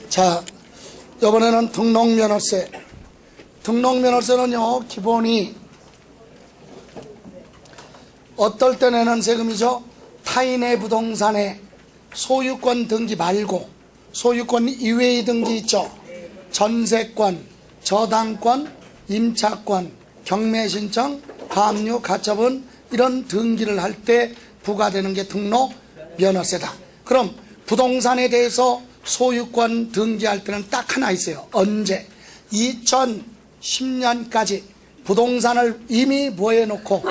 자, 이번에는 등록면허세. 등록면허세는요, 기본이 어떨 때 내는 세금이죠? 타인의 부동산에 소유권 등기 말고 소유권 이외의 등기 있죠? 전세권, 저당권, 임차권, 경매신청, 가압류, 가처분 이런 등기를 할 때 부과되는 게 등록면허세다. 그럼 부동산에 대해서 소유권 등기할 때는 딱 하나 있어요. 언제? 2010년까지 부동산을 이미 뭐해놓고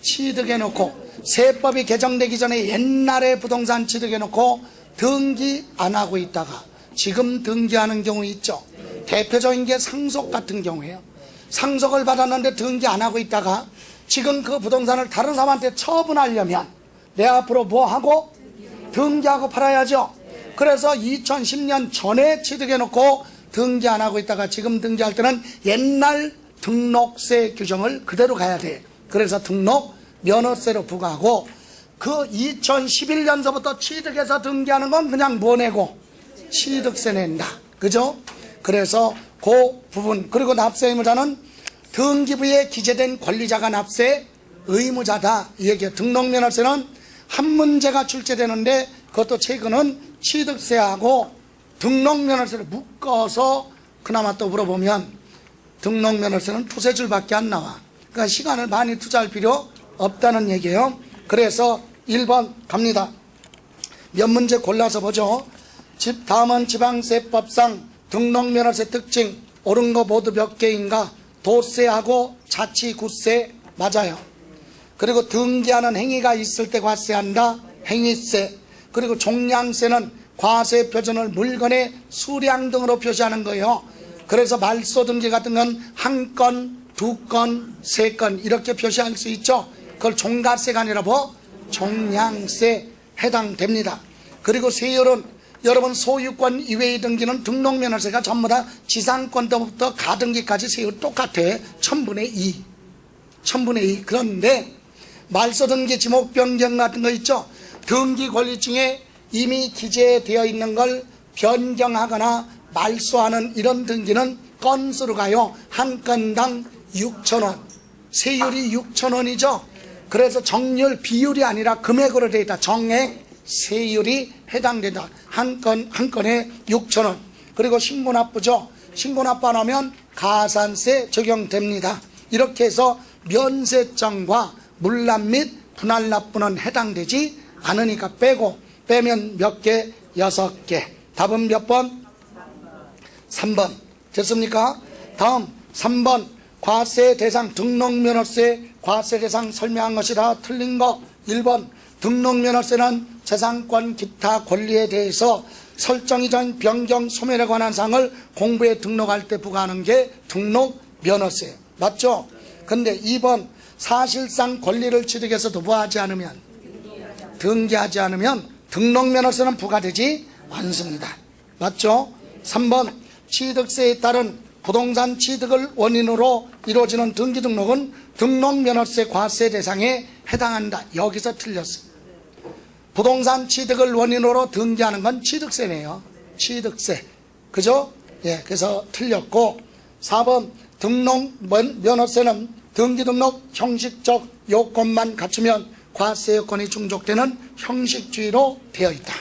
취득해놓고 세법이 개정되기 전에 옛날에 부동산 취득해놓고 등기 안 하고 있다가 지금 등기하는 경우 있죠. 대표적인 게 상속 같은 경우예요. 상속을 받았는데 등기 안 하고 있다가 지금 그 부동산을 다른 사람한테 처분하려면 내 앞으로 뭐 하고? 등기하고 팔아야죠. 그래서 2010년 전에 취득해놓고 등기 안 하고 있다가 지금 등기할 때는 옛날 등록세 규정을 그대로 가야 돼. 그래서 등록 면허세로 부과하고 그 2011년서부터 취득해서 등기하는 건 그냥 뭐 내고? 취득세 낸다. 그죠? 그래서 그 부분. 그리고 납세 의무자는 등기부에 기재된 권리자가 납세 의무자다. 이 얘기예요. 등록면허세는 한 문제가 출제되는데 그것도 최근은 취득세하고 등록면허세를 묶어서 그나마 또 물어보면 등록면허세는 두세 줄밖에 안 나와. 그러니까 시간을 많이 투자할 필요 없다는 얘기예요. 그래서 1번 갑니다. 몇 문제 골라서 보죠. 다음은 지방세법상 등록면허세 특징 옳은 거 모두 몇 개인가? 도세하고 자치구세 맞아요. 그리고 등기하는 행위가 있을 때 과세한다. 행위세. 그리고 종량세는 과세 표준을 물건의 수량 등으로 표시하는 거예요. 그래서 말소 등기 같은 건 한 건, 두 건, 세 건 이렇게 표시할 수 있죠. 그걸 종가세가 아니라 뭐? 종량세 해당됩니다. 그리고 세율은 여러분 소유권 이외의 등기는 등록면허세가 전부 다 지상권부터 가등기까지 세율 똑같아. 1000분의 2. 1000분의 2. 그런데 말소 등기 지목 변경 같은 거 있죠. 등기 권리증에 이미 기재되어 있는 걸 변경하거나 말소하는 이런 등기는 건수로 가요. 한 건당 6,000원. 세율이 6,000원이죠. 그래서 정률 비율이 아니라 금액으로 되어 있다. 정액 세율이 해당된다. 한 건에 6,000원. 그리고 신고납부죠. 신고납부 안 하면 가산세 적용됩니다. 이렇게 해서 면세점과 물납 및 분할납부는 해당되지 않으니까 빼고 빼면 몇 개? 6개. 답은 몇 번? 3번. 됐습니까? 다음 3번 과세 대상 등록면허세 과세 대상 설명한 것이다. 틀린 거 1번 등록면허세는 재산권 기타 권리에 대해서 설정 이전 변경 소멸에 관한 사항을 공부에 등록할 때 부과하는 게 등록면허세 맞죠? 근데 2번 사실상 권리를 취득해서도 뭐하지 않으면 등기하지 않으면 등록면허세는 부과되지 않습니다. 맞죠? 3번 취득세에 따른 부동산 취득을 원인으로 이루어지는 등기 등록은 등록면허세 과세 대상에 해당한다. 여기서 틀렸어. 부동산 취득을 원인으로 등기하는 건 취득세네요. 취득세. 그죠? 예, 그래서 틀렸고 4번 등록면허세는 등기 등록 형식적 요건만 갖추면 과세 요건이 충족되는 형식주의로 되어 있다.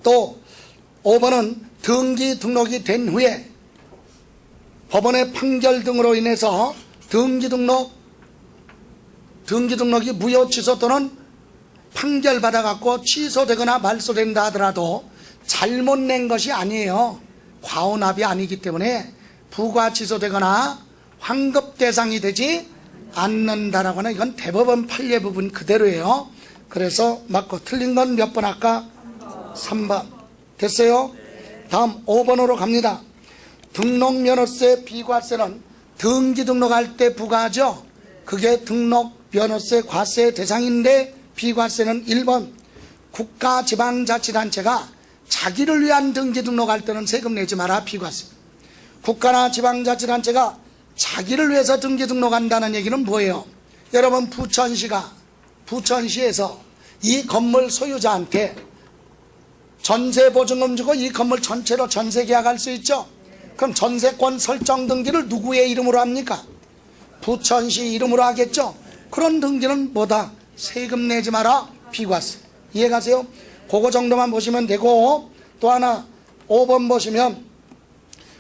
또 5번은 등기 등록이 된 후에 법원의 판결 등으로 인해서 등기 등록이 무효 취소 또는 판결 받아갖고 취소되거나 말소된다 하더라도 잘못 낸 것이 아니에요. 과오납이 아니기 때문에 부과 취소되거나 환급 대상이 되지 않는다라고 하는 이건 대법원 판례 부분 그대로예요. 그래서 맞고 틀린 건 몇 번 할까? 3번. 됐어요? 다음 5번으로 갑니다. 등록면허세 비과세는 등기 등록할 때 부과하죠. 그게 등록면허세 과세 대상인데 비과세는 1번 국가지방자치단체가 자기를 위한 등기 등록할 때는 세금 내지 마라. 비과세. 국가나 지방자치단체가 자기를 위해서 등기 등록한다는 얘기는 뭐예요? 여러분 부천시에서 이 건물 소유자한테 전세 보증금 주고 이 건물 전체로 전세 계약할 수 있죠. 그럼 전세권 설정 등기를 누구의 이름으로 합니까? 부천시 이름으로 하겠죠. 그런 등기는 뭐다? 세금 내지 마라, 비과세. 이해가세요? 그거 정도만 보시면 되고, 또 하나 5번 보시면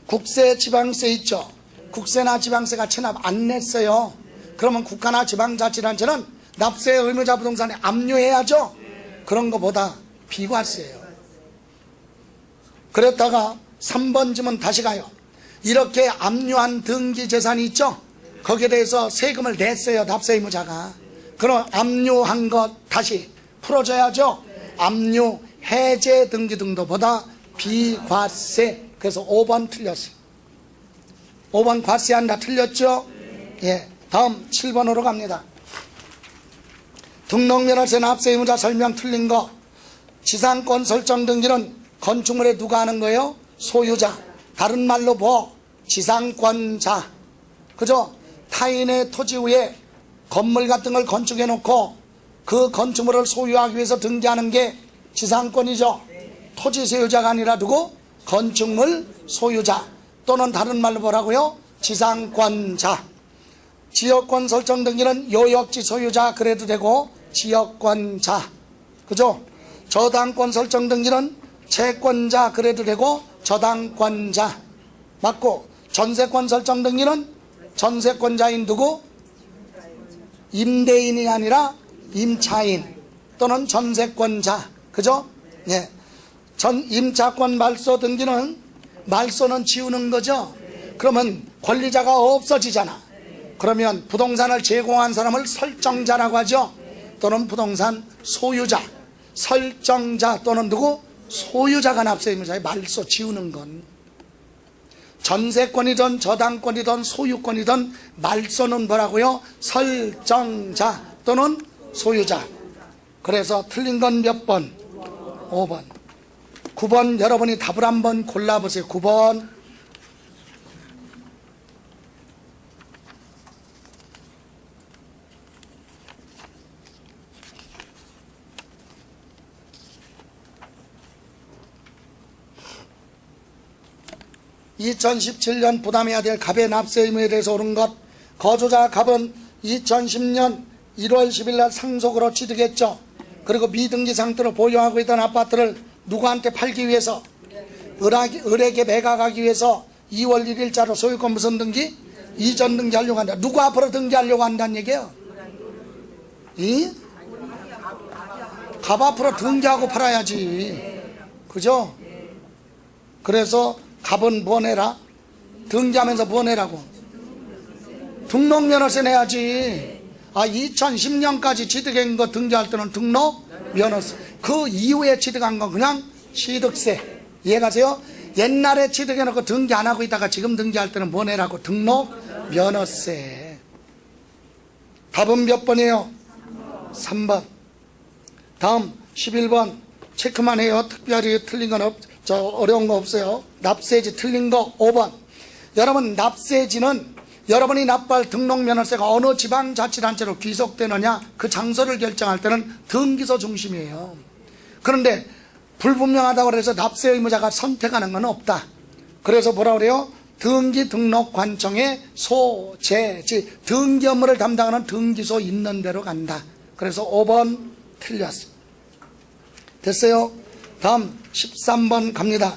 국세 지방세 있죠. 국세나 지방세가 체납 안 냈어요. 그러면 국가나 지방자치단체는 납세 의무자 부동산에 압류해야죠. 그런 거보다 비과세예요. 그랬다가 3번 지문 다시 가요. 이렇게 압류한 등기재산이 있죠. 거기에 대해서 세금을 냈어요, 납세 의무자가. 그럼 압류한 것 다시 풀어줘야죠. 압류 해제 등기 등도보다 비과세. 그래서 5번 틀렸어요. 5번 과세한다 틀렸죠. 예, 다음 7번으로 갑니다. 등록면허세 납세 의무자 설명 틀린 거. 지상권 설정 등기는 건축물에 누가 하는 거예요? 소유자. 다른 말로 뭐 지상권자. 그죠? 타인의 토지 위에 건물 같은 걸 건축해 놓고 그 건축물을 소유하기 위해서 등기하는 게 지상권이죠. 토지 소유자가 아니라 누구? 건축물 소유자. 또는 다른 말로 뭐라고요? 지상권자. 지역권 설정 등기는 요역지 소유자 그래도 되고 지역권자. 그죠? 저당권 설정 등기는 채권자 그래도 되고 저당권자. 맞고, 전세권 설정 등기는 전세권자인 누구? 임대인이 아니라 임차인 또는 전세권자. 그죠? 예. 임차권 말소 등기는 말소는 지우는 거죠. 그러면 권리자가 없어지잖아. 그러면 부동산을 제공한 사람을 설정자라고 하죠. 또는 부동산 소유자. 설정자 또는 누구? 소유자가 납세 의무자의 말소 지우는 건. 전세권이든 저당권이든 소유권이든 말소는 뭐라고요? 설정자 또는 소유자. 그래서 틀린 건 몇 번? 5번. 9번 여러분이 답을 한번 골라보세요. 9번. (2017년) 부담해야 될 갑의 납세 의무에 대해서 옳은 것. 거주자 갑은 2010년 1월 10일 날 상속으로 취득했죠. 그리고 미등기 상태로 보유하고 있던 아파트를 누구한테 팔기 위해서? 을에게 매각하기 위해서 2월 1일자로 소유권 무슨 등기? 이전 등기하려고 한다. 누구 앞으로 등기하려고 한다는 얘기예요? 갑 앞으로 등기하고 팔아야지. 그죠? 그래서 갑은 뭐 내라? 등기하면서 뭐 내라고? 등록면허세 내야지. 2010년까지 취득한 거 등기할 때는 등록면허세. 그 이후에 취득한 건 그냥 취득세. 이해가세요? 옛날에 취득해놓고 등기 안 하고 있다가 지금 등기할 때는 뭐 내라고? 등록면허세. 답은 몇 번이에요? 3번. 다음 11번 체크만 해요. 특별히 틀린 건 어려운 거 없어요. 납세지 틀린 거 5번. 여러분, 납세지는 여러분이 납부할 등록면허세가 어느 지방자치단체로 귀속되느냐 그 장소를 결정할 때는 등기소 중심이에요. 그런데 불분명하다고 해서 납세 의무자가 선택하는 건 없다. 그래서 뭐라 그래요? 등기등록관청의 소재지. 등기 업무를 담당하는 등기소 있는 대로 간다. 그래서 5번 틀렸어. 됐어요? 다음 13번 갑니다.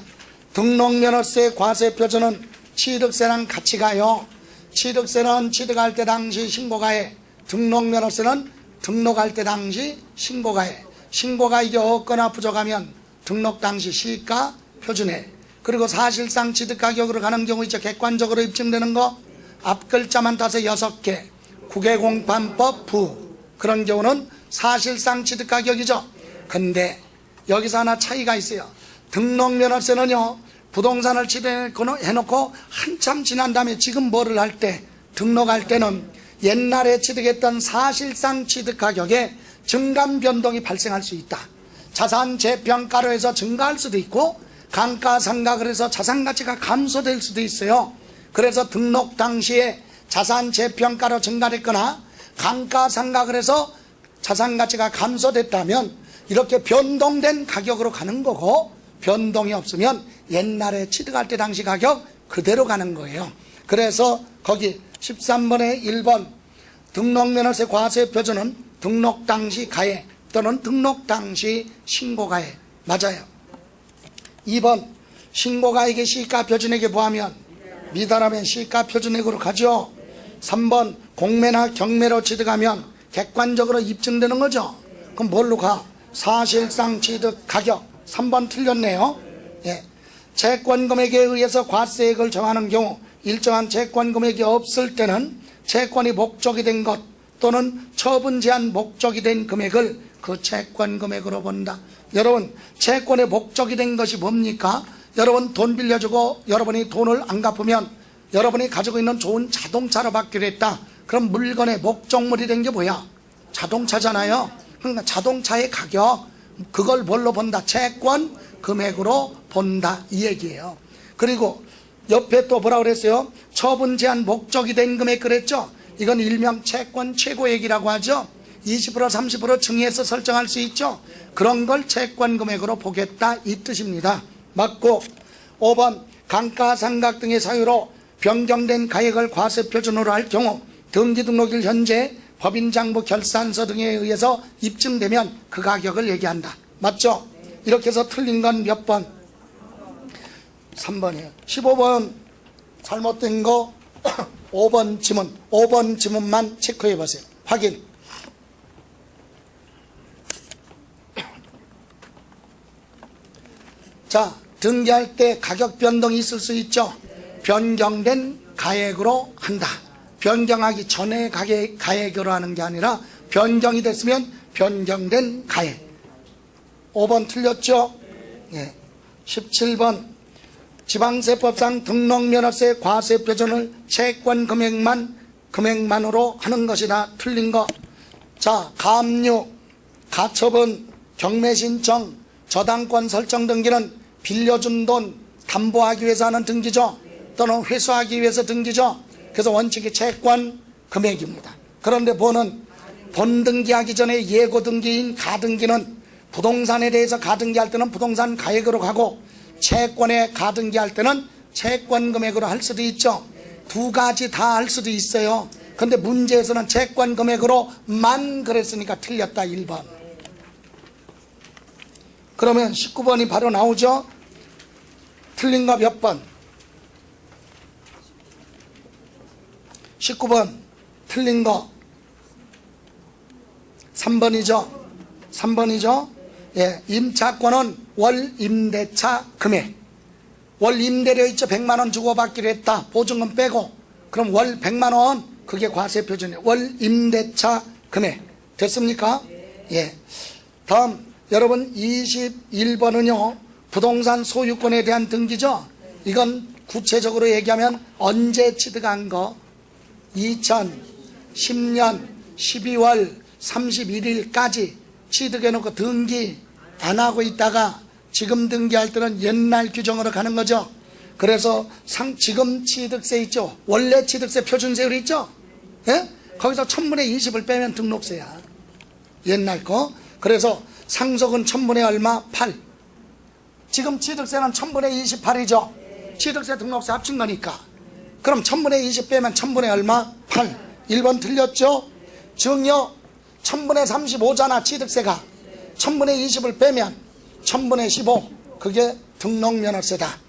등록면허세 과세표준은 취득세랑 같이 가요. 취득세는 취득할 때 당시 신고가해. 등록면허세는 등록할 때 당시 신고가해. 신고가액이 없거나 부족하면 등록 당시 시가 표준해. 그리고 사실상 취득가격으로 가는 경우 있죠. 객관적으로 입증되는 거 앞글자만 따서 6개. 국외공판법 부. 그런 경우는 사실상 취득가격이죠. 근데 여기서 하나 차이가 있어요. 등록면허세는요, 부동산을 취득해놓고 한참 지난 다음에 지금 뭐를 할 때, 등록할 때는 옛날에 취득했던 사실상 취득가격에 증감 변동이 발생할 수 있다. 자산 재평가로 해서 증가할 수도 있고 감가상각을 해서 자산가치가 감소될 수도 있어요. 그래서 등록 당시에 자산 재평가로 증가했거나 감가상각을 해서 자산가치가 감소됐다면 이렇게 변동된 가격으로 가는 거고, 변동이 없으면 옛날에 취득할 때 당시 가격 그대로 가는 거예요. 그래서 거기 13번에 1번 등록면허세 과세 표준은 등록 당시 가해 또는 등록 당시 신고가해 맞아요. 2번 신고가액의 시가 표준액에 부하면 미달하면 시가 표준액으로 가죠. 3번 공매나 경매로 취득하면 객관적으로 입증되는 거죠. 그럼 뭘로 가? 사실상 취득 가격. 3번 틀렸네요. 예. 채권 금액에 의해서 과세액을 정하는 경우 일정한 채권 금액이 없을 때는 채권이 목적이 된 것 또는 처분 제한 목적이 된 금액을 그 채권 금액으로 본다. 여러분 채권의 목적이 된 것이 뭡니까? 여러분 돈 빌려주고 여러분이 돈을 안 갚으면 여러분이 가지고 있는 좋은 자동차로 받기로 했다. 그럼 물건의 목적물이 된 게 뭐야? 자동차잖아요. 그러니까 자동차의 가격 그걸 뭘로 본다? 채권 금액으로 본다 이 얘기예요. 그리고 옆에 또 뭐라고 그랬어요? 처분 제한 목적이 된 금액 그랬죠? 이건 일명 채권 최고액이라고 하죠. 20% 30% 증여해서 설정할 수 있죠. 그런 걸 채권 금액으로 보겠다 이 뜻입니다. 맞고 5번 감가상각 등의 사유로 변경된 가액을 과세 표준으로 할 경우 등기등록일 현재 법인장부 결산서 등에 의해서 입증되면 그 가격을 얘기한다. 맞죠? 이렇게 해서 틀린 건 몇 번? 3번이에요. 15번 잘못된 거 5번 지문 5번 지문만 체크해 보세요. 확인. 자, 등기할 때 가격 변동이 있을 수 있죠. 변경된 가액으로 한다. 변경하기 전에 가액으로 하는 게 아니라 변경이 됐으면 변경된 가액. 5번 틀렸죠? 예. 17번 지방세법상 등록면허세 과세 표준을 채권 금액만으로 하는 것이다. 틀린 거. 자, 가압류, 가처분, 경매신청, 저당권 설정 등기는 빌려준 돈 담보하기 위해서 하는 등기죠. 또는 회수하기 위해서 등기죠. 그래서 원칙이 채권 금액입니다. 그런데 본등기하기 전에 예고등기인 가등기는 부동산에 대해서 가등기할 때는 부동산 가액으로 가고 채권에 가등기할 때는 채권 금액으로 할 수도 있죠. 두 가지 다 할 수도 있어요. 그런데 문제에서는 채권 금액으로만 그랬으니까 틀렸다 1번. 그러면 19번이 바로 나오죠. 틀린 거 몇 번? 19번 틀린 거 3번이죠. 3번이죠. 예, 임차권은 월 임대차 금액. 월 임대료 있죠. 100만 원 주고 받기로 했다. 보증금 빼고. 그럼 월 100만 원 그게 과세 표준이에요. 월 임대차 금액. 됐습니까? 예. 다음 여러분 21번은요. 부동산 소유권에 대한 등기죠. 이건 구체적으로 얘기하면 언제 취득한 거? 2010년 12월 31일까지 취득해놓고 등기 안 하고 있다가 지금 등기할 때는 옛날 규정으로 가는 거죠. 그래서 지금 취득세 있죠. 원래 취득세 표준세율 있죠. 예? 거기서 1000분의 20을 빼면 등록세야. 옛날 거. 그래서 상속은 1000분의 얼마? 8. 지금 취득세는 1000분의 28이죠. 취득세 등록세 합친 거니까. 그럼 1000분의 20 빼면 1000분의 얼마? 8. 1번 틀렸죠? 증여 1000분의 35잖아 취득세가. 1000분의 20을 빼면 1000분의 15. 그게 등록면허세다.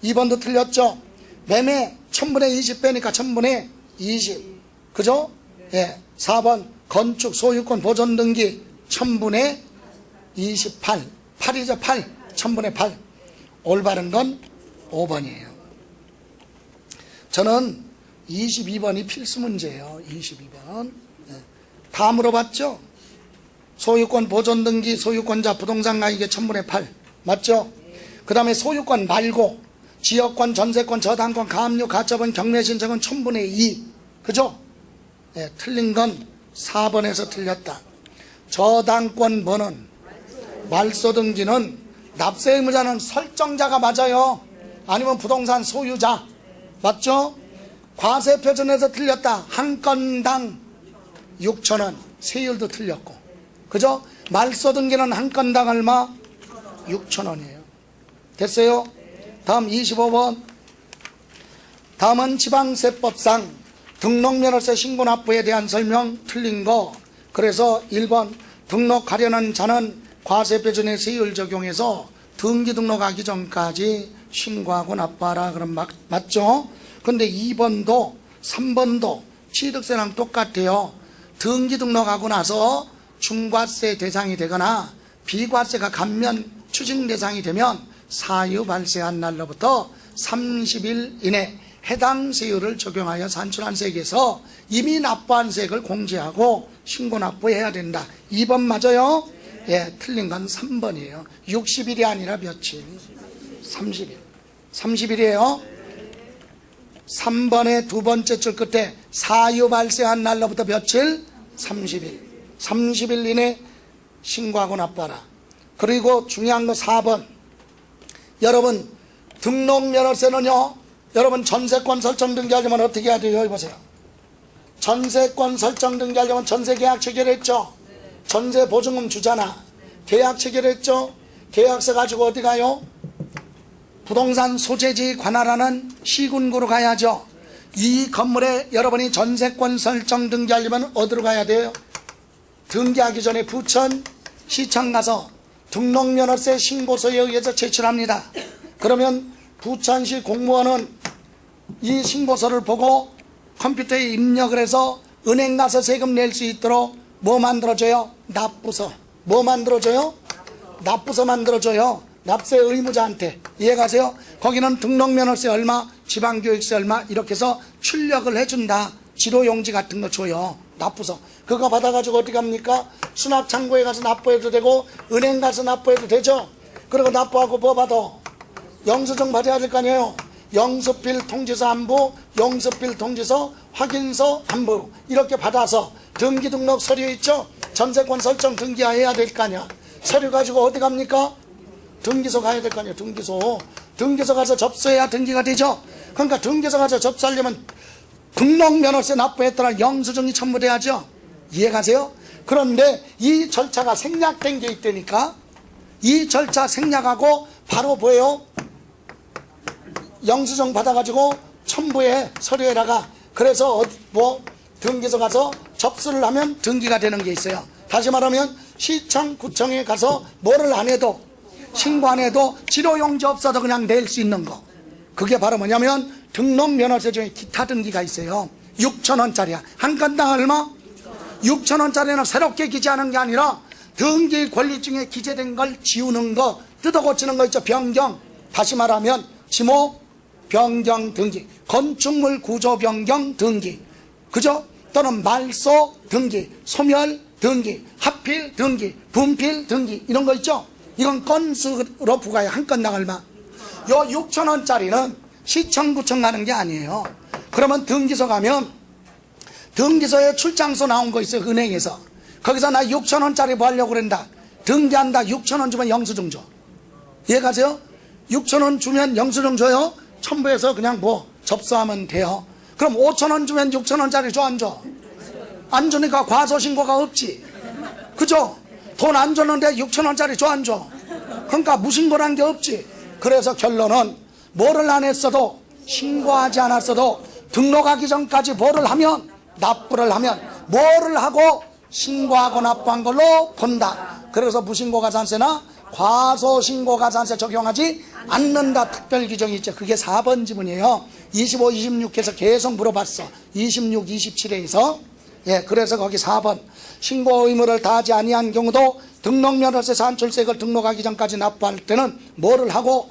2번도 틀렸죠? 매매 1000분의 20 빼니까 1000분의 20. 그죠? 예. 4번 건축 소유권 보존 등기 1000분의 28. 8이죠 8. 1000분의 8. 올바른 건 5번이에요. 저는 22번이 필수 문제예요. 22번. 다 물어봤죠? 소유권 보존 등기 소유권자 부동산 가액의 1000분의 8. 맞죠? 그 다음에 소유권 말고 지역권, 전세권, 저당권, 가압류, 가처분, 경매신청은 1000분의 2. 그죠? 네, 틀린 건 4번에서 틀렸다. 저당권 번은 말소 등기는 납세 의무자는 설정자가 맞아요. 아니면 부동산 소유자. 맞죠? 과세 표준에서 틀렸다. 한 건당 6,000원. 세율도 틀렸고. 그죠? 말소 등기는 한 건당 얼마? 6,000원이에요. 됐어요? 다음 25번. 다음은 지방세법상 등록면허세 신고납부에 대한 설명 틀린 거. 그래서 1번 등록하려는 자는 과세표준의 세율 적용해서 등기 등록하기 전까지 신고하고 납부하라. 그럼 맞죠? 근데 2번도 3번도 취득세랑 똑같아요. 등기 등록하고 나서 중과세 대상이 되거나 비과세가 감면 추징 대상이 되면 사유 발생한 날로부터 30일 이내 해당 세율을 적용하여 산출한 세액에서 이미 납부한 세액을 공제하고 신고 납부해야 된다. 2번 맞아요? 예, 틀린 건 3번이에요. 60일이 아니라 며칠? 30일. 30일이에요. 3번의 두 번째 줄 끝에 사유 발생한 날로부터 며칠? 30일. 30일 이내 신고하고 납부하라. 그리고 중요한 거 4번. 여러분 등록면허세는요, 여러분 전세권 설정 등기하려면 어떻게 해야 돼요? 여기 보세요. 전세권 설정 등기하려면 전세계약 체결했죠? 전세보증금 주잖아. 계약 체결했죠? 계약서 가지고 어디 가요? 부동산 소재지 관할하는 시군구로 가야죠. 이 건물에 여러분이 전세권 설정 등기하려면 어디로 가야 돼요? 등기하기 전에 부천, 시청 가서 등록면허세 신고서에 의해서 제출합니다. 그러면 부천시 공무원은 이 신고서를 보고 컴퓨터에 입력을 해서 은행 가서 세금 낼 수 있도록 뭐 만들어줘요? 납부서. 뭐 만들어줘요? 납부서 만들어줘요. 납세 의무자한테. 이해가세요? 거기는 등록면허세 얼마, 지방교육세 얼마 이렇게 해서 출력을 해준다. 지도용지 같은 거 줘요. 납부서. 그거 받아가지고 어디 갑니까? 수납창고에 가서 납부해도 되고 은행 가서 납부해도 되죠. 그리고 납부하고 뭐 받아? 영수증 받아야 될 거 아니에요. 영수필 통지서 안부, 영수필 통지서 확인서 안부 이렇게 받아서 등기 등록 서류 있죠? 전세권 설정 등기해야 될 거 아니야. 서류 가지고 어디 갑니까? 등기소 가야 될 거 아니에요. 등기소. 등기소 가서 접수해야 등기가 되죠. 그러니까 등기소 가서 접수하려면 등록면허세 납부했더라 영수증이 첨부돼야죠. 이해가세요? 그런데 이 절차가 생략된 게 있다니까. 이 절차 생략하고 바로 뭐예요? 영수증 받아가지고 첨부해 서류에다가. 그래서 뭐 등기소 가서 접수를 하면 등기가 되는 게 있어요. 다시 말하면 시청 구청에 가서 뭐를 안 해도 신고 안 해도 지도용지 없어도 그냥 낼 수 있는 거. 그게 바로 뭐냐면 등록면허세 중에 기타 등기가 있어요. 6,000원짜리야. 한 건당 얼마? 6,000원짜리는 새롭게 기재하는 게 아니라 등기 권리증에 기재된 걸 지우는 거, 뜯어 고치는 거 있죠. 변경. 다시 말하면 지목 변경 등기, 건축물 구조 변경 등기, 그죠? 또는 말소 등기, 소멸 등기, 합필 등기, 분필 등기 이런 거 있죠. 이건 건수로 부과해. 한 건당 얼마? 요 6,000원짜리는 시청구청 가는 게 아니에요. 그러면 등기소 가면 등기소에 출장소 나온 거 있어요. 은행에서. 거기서 나 6,000원짜리 뭐 하려고 그런다. 등기한다. 6,000원 주면 영수증 줘. 이해가세요? 6,000원 주면 영수증 줘요. 첨부해서 그냥 뭐 접수하면 돼요. 그럼 5,000원 주면 6,000원짜리 줘, 안 줘? 안 주니까 과소신고가 없지. 그죠? 돈 안 줬는데 6,000원짜리 줘, 안 줘? 그러니까 무신고란 게 없지. 그래서 결론은 뭐를 안 했어도, 신고하지 않았어도 등록하기 전까지 뭐를 하면, 납부를 하면 뭐를 하고 신고하고 납부한 걸로 본다. 그래서 무신고가산세나 과소신고가산세 적용하지 않는다. 특별 규정이 있죠. 그게 4번 지문이에요. 25, 26에서 계속 물어봤어. 26, 27에서. 예, 그래서 거기 4번. 신고 의무를 다하지 아니한 경우도 등록면허세 산출세액을 등록하기 전까지 납부할 때는 뭐를 하고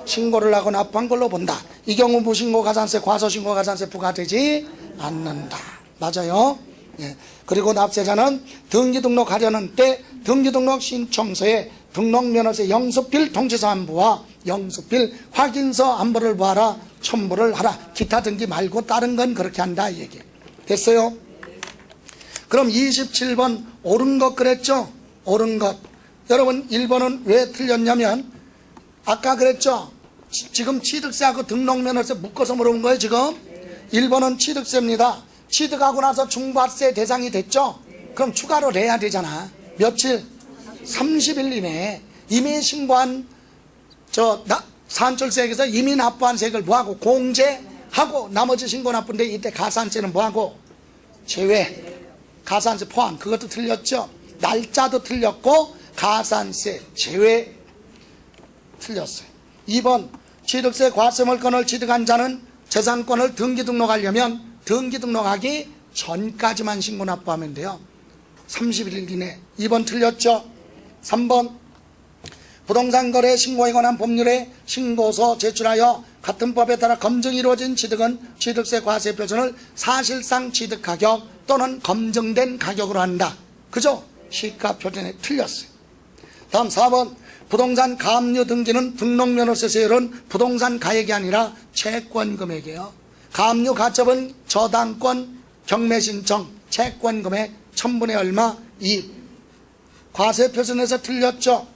신고를 하고 납부한 걸로 본다. 이 경우 무신고가산세, 과소신고가산세 부과되지 않는다. 맞아요. 예. 그리고 납세자는 등기 등록하려는 때 등기등록 신청서에 등록면허세 영수필 통지서 안부와 영수필 확인서 안부를 보아라. 첨부를 하라. 기타 등기 말고 다른 건 그렇게 한다 이 얘기. 됐어요? 그럼 27번 옳은 것 그랬죠? 옳은 것. 여러분 1번은 왜 틀렸냐면 아까 그랬죠? 지금 취득세하고 등록면허세 묶어서 물어본 거예요 지금. 1번은 취득세입니다. 취득하고 나서 중과세 대상이 됐죠? 그럼 추가로 내야 되잖아. 며칠? 30일 이내에 이미 신고한 산출세액에서 이미 납부한 세액을 뭐하고 공제하고 나머지 신고 납부인데 이때 가산세는 뭐하고 제외, 가산세 포함. 그것도 틀렸죠. 날짜도 틀렸고 가산세 제외 틀렸어요. 2번 취득세 과세물건을 취득한 자는 재산권을 등기 등록하려면 등기 등록하기 전까지만 신고 납부하면 돼요. 30일 이내. 2번 틀렸죠. 3번 부동산 거래 신고에 관한 법률에 신고서 제출하여 같은 법에 따라 검증이 이루어진 취득은 취득세 과세 표준을 사실상 취득가격 또는 검증된 가격으로 한다. 그죠? 시가 표준에 틀렸어요. 다음 4번 부동산 가압류 등기는 등록면허세 세율은 부동산 가액이 아니라 채권 금액이에요. 가압류 가처분 저당권 경매 신청 채권 금액 1000분의 얼마 2. 과세 표준에서 틀렸죠.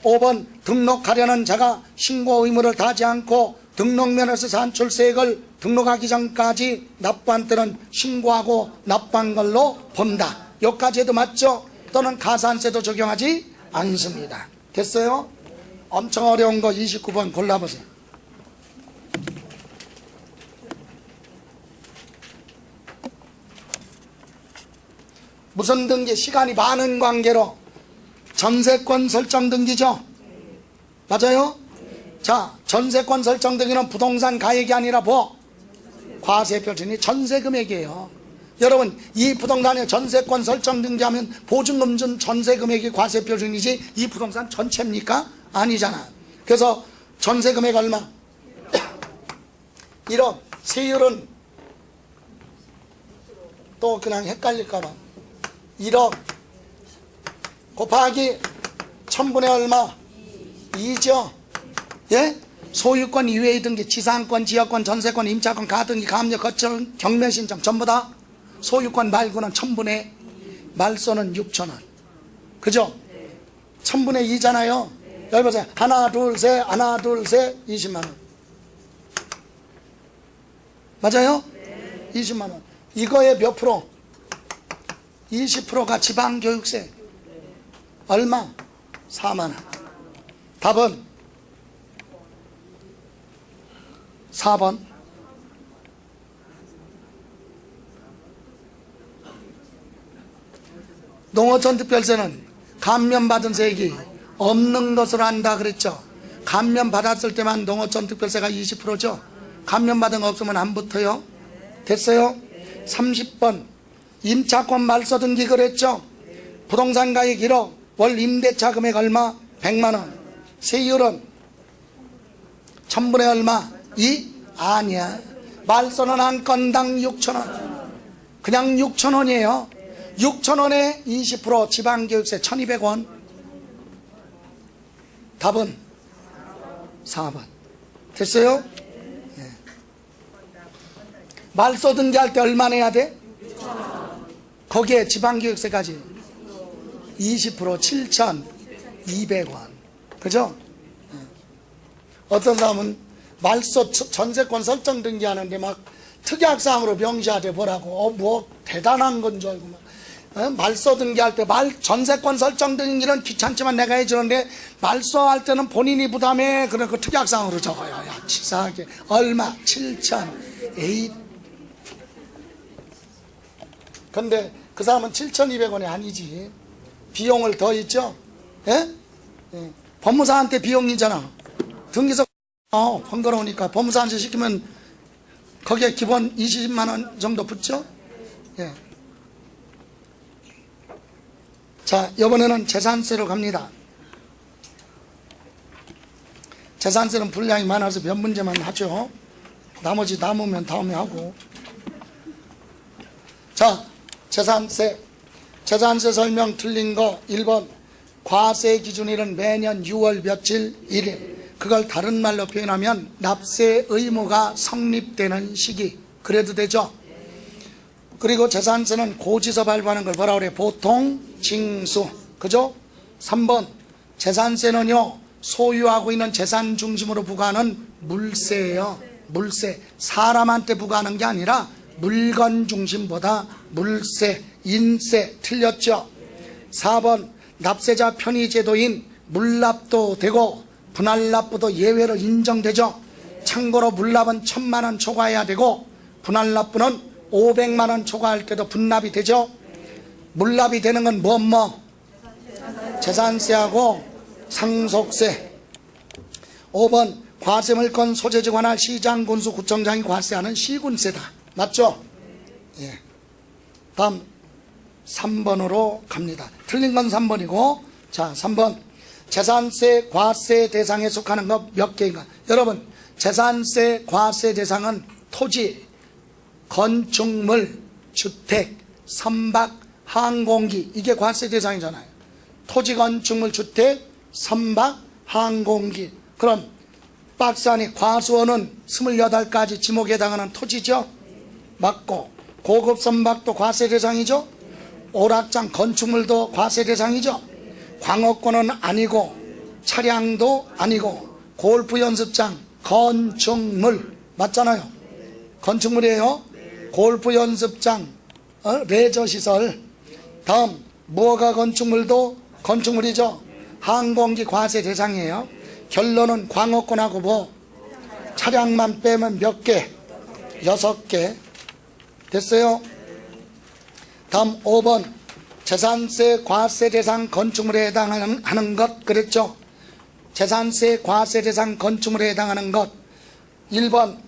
5번 등록하려는 자가 신고 의무를 다하지 않고 등록면허세 산출세액을 등록하기 전까지 납부한 때는 신고하고 납부한 걸로 본다. 여기까지 해도 맞죠? 또는 가산세도 적용하지 않습니다. 됐어요? 엄청 어려운 거 29번 골라보세요. 무슨 등기? 시간이 많은 관계로 전세권 설정 등기죠? 맞아요? 자, 전세권 설정 등기는 부동산 가액이 아니라 뭐? 과세 표준이 전세 금액이에요. 여러분, 이 부동산에 전세권 설정 등기하면 보증금 준 전세 금액이 과세 표준이지 이 부동산 전체입니까? 아니잖아. 그래서 전세 금액 얼마? 1억. 세율은 또 그냥 헷갈릴까봐 1억 곱하기 1000분의 얼마? 2죠. 예? 소유권 이외의 등기, 지상권, 지역권, 전세권, 임차권, 가등기, 가압류, 거처, 경매 신청 전부 다 소유권 말고는 1000분의 말소는 6,000원. 그죠? 1000분의 2잖아요. 여기 보세요. 하나, 둘, 셋, 하나, 둘, 셋, 20만원. 맞아요? 20만원. 이거의 몇 프로? 20%가 지방교육세. 얼마? 4만원. 답은 4번. 농어촌특별세는 감면받은 세액이 없는 것으로 한다 그랬죠. 감면받았을 때만 농어촌특별세가 20%죠. 감면받은 거 없으면 안 붙어요. 됐어요? 30번 임차권 말소 등기 그랬죠. 부동산 가액 1억, 월 임대차 금액 얼마? 100만원. 세율은 1000분의 얼마? 2? 아니야. 말소는 한 건당 6,000원. 그냥 6,000원이에요. 6,000원에 20% 지방교육세 1,200원. 답은 4번. 됐어요? 네. 말소 등기할 때 얼마 내야 돼? 거기에 지방교육세까지 20% 7,200원. 그죠? 네. 어떤 사람은 말소 전세권 설정 등기하는데 막 특약사항으로 명시하되 뭐라고 뭐 대단한 건 줄 알고 막 말소 등기할 때 전세권 설정 등기는 귀찮지만 내가 해주는데 말소할 때는 본인이 부담해. 그러니까 특약사항으로 적어요. 야, 치사하게. 얼마? 7,000. 에이. 근데 그 사람은 7,200원이 아니지. 비용을 더 있죠? 예? 예. 법무사한테 비용이잖아. 등기소 번거로우니까 법무사한테 시키면 거기에 기본 20만원 정도 붙죠? 예. 자, 이번에는 재산세로 갑니다. 재산세는 분량이 많아서 몇 문제만 하죠. 나머지 남으면 다음에 하고. 자, 재산세. 재산세 설명 틀린 거 1번. 과세 기준일은 매년 6월 며칠 1일. 그걸 다른 말로 표현하면 납세 의무가 성립되는 시기. 그래도 되죠? 그리고 재산세는 고지서 발부하는 걸 뭐라 그래? 보통 징수. 그죠? 3번. 재산세는요, 소유하고 있는 재산 중심으로 부과하는 물세예요. 물세. 사람한테 부과하는 게 아니라 물건 중심보다 물세, 인세. 틀렸죠? 4번. 납세자 편의 제도인 물납도 되고 분할납부도 예외로 인정되죠. 참고로 물납은 1,000만원 초과해야 되고 분할납부는 500만원 초과할 때도 분납이 되죠. 물납이 되는 건 뭐? 재산세하고 상속세. 5번 과세물건 소재지 관할 시장, 군수, 구청장이 과세하는 시군세다. 맞죠? 예. 다음 3번으로 갑니다. 틀린 건 3번이고, 자 3번 재산세 과세 대상에 속하는 것 몇 개인가? 여러분, 재산세 과세 대상은 토지, 건축물, 주택, 선박, 항공기, 이게 과세 대상이잖아요. 토지, 건축물, 주택, 선박, 항공기. 그럼 박스 안에 과수원은 28가지 지목에 해당하는 토지죠. 맞고, 고급 선박도 과세 대상이죠. 오락장 건축물도 과세 대상이죠. 광업권은 아니고 차량도 아니고 골프 연습장 건축물 맞잖아요. 건축물이에요. 골프 연습장, 레저시설. 다음 무허가 건축물도 건축물이죠. 항공기 과세 대상이에요. 결론은 광업권하고 뭐 차량만 빼면 몇 개? 6개. 됐어요? 다음 5번 재산세 과세 대상 건축물에 해당하는 것 그랬죠. 재산세 과세 대상 건축물에 해당하는 것. 1번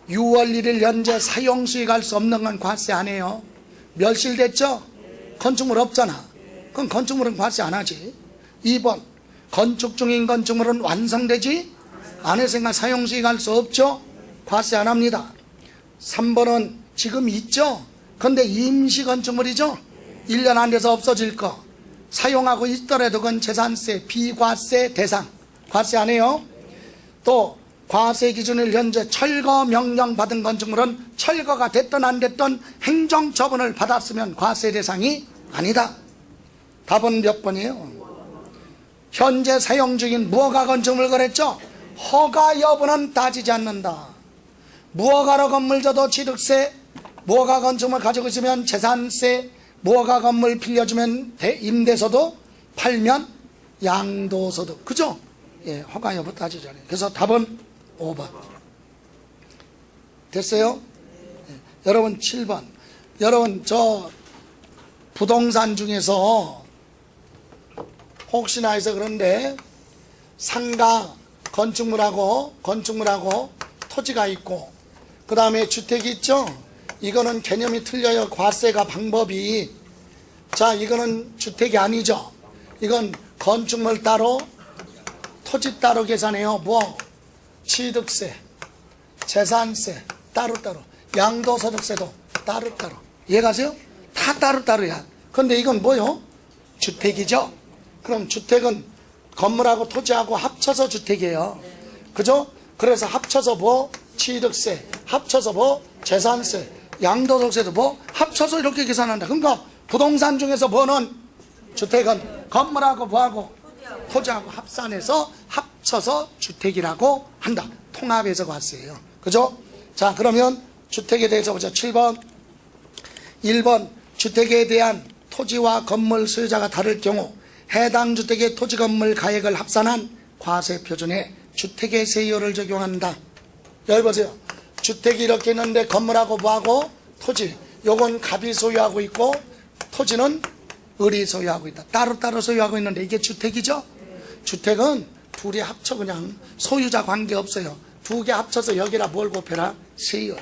6월 1일 현재 사용수익할 수 없는 건 과세 안 해요. 멸실됐죠? 건축물 없잖아. 그럼 건축물은 과세 안 하지. 2번 건축 중인 건축물은 완성되지 않았으니까 사용수익할 수 없죠. 과세 안 합니다. 3번은 지금 있죠. 근데 임시 건축물이죠. 1년 안 돼서 없어질 거. 사용하고 있더라도 그건 재산세 비과세 대상. 과세 안 해요. 또 과세 기준일 현재 철거 명령 받은 건축물은 철거가 됐든 안 됐든 행정처분을 받았으면 과세 대상이 아니다. 답은 몇 번이에요? 현재 사용 중인 무허가 건축물 그랬죠. 허가 여부는 따지지 않는다. 무허가로 건물 줘도 취득세, 무허가 건축물 가지고 있으면 재산세, 무허가 건물 빌려주면 임대소득, 팔면 양도소득. 그죠? 예, 허가 여부 따지잖아요. 그래서 답은 5번. 됐어요? 예, 여러분 7번. 여러분 저 부동산 중에서 혹시나 해서 그런데 상가 건축물하고 토지가 있고 그 다음에 주택이 있죠. 이거는 개념이 틀려요. 과세가 방법이. 자, 이거는 주택이 아니죠. 이건 건축물 따로 토지 따로 계산해요. 뭐 취득세, 재산세 따로따로, 양도소득세도 따로따로. 이해가세요? 다 따로따로야. 근데 이건 뭐요? 주택이죠. 그럼 주택은 건물하고 토지하고 합쳐서 주택이에요. 그죠? 그래서 합쳐서 뭐 취득세, 합쳐서 뭐 재산세, 양도소득세도 뭐 합쳐서 이렇게 계산한다. 그러니까 부동산 중에서 뭐는 주택은 건물하고 뭐하고 토지하고 합산해서 합쳐서 주택이라고 한다. 통합해서 과세예요. 그죠? 자, 그러면 주택에 대해서 보자. 7번. 1번 주택에 대한 토지와 건물 소유자가 다를 경우 해당 주택의 토지 건물 가액을 합산한 과세 표준에 주택의 세율을 적용한다. 여기 보세요. 주택이 이렇게 있는데 건물하고 뭐하고 토지, 요건 갑이 소유하고 있고 토지는 을이 소유하고 있다. 따로따로 소유하고 있는데 이게 주택이죠. 주택은 둘이 합쳐 그냥 소유자 관계없어요. 두 개 합쳐서 여기라 뭘 곱해라? 세율.